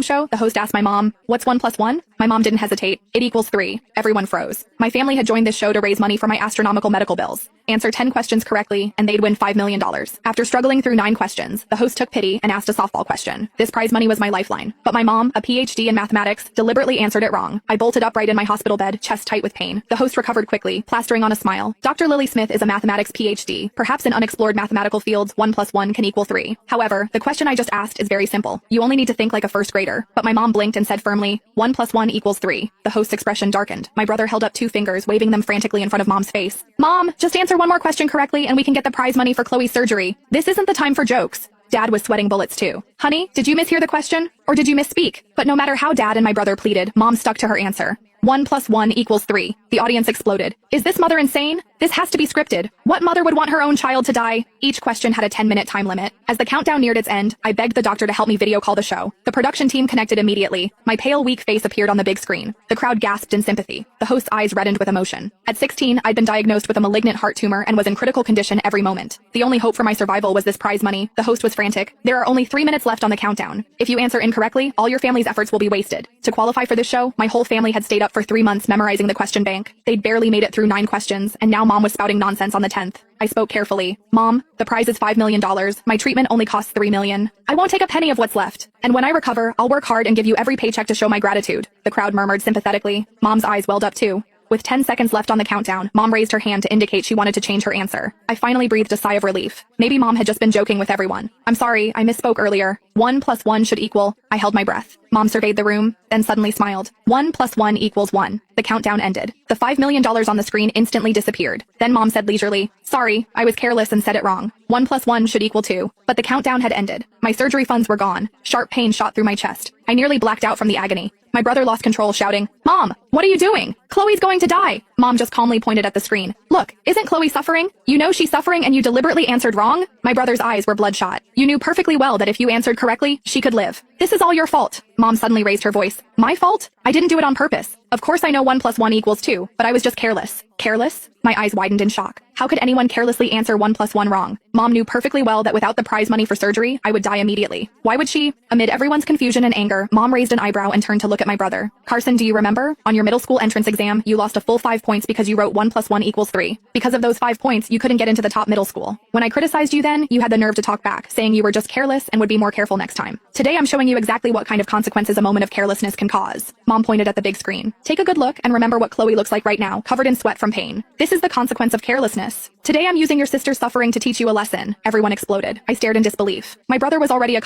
show, the host asked my mom, "What's 1 plus 1?" My mom didn't hesitate. "It equals 3. Everyone froze. My family had joined this show to raise money for my astronomical medical bills. Answer 10 questions correctly, and they'd win $5 million. After struggling through 9 questions, the host took pity and asked a softball question. This prize money was my lifeline. But my mom, a PhD in mathematics, deliberately answered it wrong. I bolted upright in my hospital bed, chest tight with pain. The host recovered quickly, plastering on a smile. Dr. Lily Smith is a mathematics PhD. Perhaps in unexplored mathematical fields, 1 plus 1 can equal 3. However, the question I just asked is very simple. You only need to think like a first grader. But my mom blinked and said firmly, 1 plus 1 equals 3. The host's expression darkened. My brother held up 2 fingers, waving them frantically in front of mom's face. "Mom, just answer one more question correctly and we can get the prize money for Chloe's surgery. This isn't the time for jokes." Dad was sweating bullets too. "Honey, did you mishear the question? Or did you misspeak?" But no matter how Dad and my brother pleaded, Mom stuck to her answer. 1 plus 1 equals 3. The audience exploded. Is this mother insane? This has to be scripted. What mother would want her own child to die? Each question had a 10-minute time limit. As the countdown neared its end, I begged the doctor to help me video call the show. The production team connected immediately. My pale, weak face appeared on the big screen. The crowd gasped in sympathy. The host's eyes reddened with emotion. At 16, I'd been diagnosed with a malignant heart tumor and was in critical condition every moment. The only hope for my survival was this prize money. The host was frantic. "There are only 3 minutes left on the countdown. If you answer incorrectly, all your family's efforts will be wasted." To qualify for this show, my whole family had stayed up for 3 months memorizing the question bank. They'd barely made it through 9 questions, and now Mom was spouting nonsense on the 10th. I spoke carefully. "Mom, the prize is $5 million. My treatment only costs $3 million. I won't take a penny of what's left. And when I recover, I'll work hard and give you every paycheck to show my gratitude." The crowd murmured sympathetically. Mom's eyes welled up too. With 10 seconds left on the countdown, Mom raised her hand to indicate she wanted to change her answer. I finally breathed a sigh of relief. Maybe Mom had just been joking with everyone. "I'm sorry, I misspoke earlier. 1 plus 1 should equal..." I held my breath. Mom surveyed the room, then suddenly smiled. 1 plus 1 equals 1. The countdown ended. The $5 million on the screen instantly disappeared. Then Mom said leisurely, "Sorry, I was careless and said it wrong. 1 plus 1 should equal 2. But the countdown had ended. My surgery funds were gone. Sharp pain shot through my chest. I nearly blacked out from the agony. My brother lost control, shouting, "Mom, what are you doing? Chloe's going to die." Mom just calmly pointed at the screen. "Look, isn't Chloe suffering? You know she's suffering and you deliberately answered wrong?" My brother's eyes were bloodshot. "You knew perfectly well that if you answered correctly, she could live. This is all your fault." Mom suddenly raised her voice. "My fault? I didn't do it on purpose. Of course I know 1 plus 1 equals 2, but I was just careless." Careless? My eyes widened in shock. How could anyone carelessly answer 1 plus 1 wrong? Mom knew perfectly well that without the prize money for surgery, I would die immediately. Why would she? Amid everyone's confusion and anger, Mom raised an eyebrow and turned to look at my brother. "Carson, do you remember? On your middle school entrance exam, you lost a full 5 points because you wrote 1 plus 1 equals 3. Because of those 5 points, you couldn't get into the top middle school. When I criticized you then, you had the nerve to talk back, saying you were just careless and would be more careful next time. Today I'm showing you exactly what kind of consequences a moment of carelessness can cause." Mom pointed at the big screen. "Take a good look and remember what Chloe looks like right now, covered in sweat from pain. This is the consequence of carelessness. Today I'm using your sister's suffering to teach you a lesson." Everyone exploded. I stared in disbelief. My brother was already a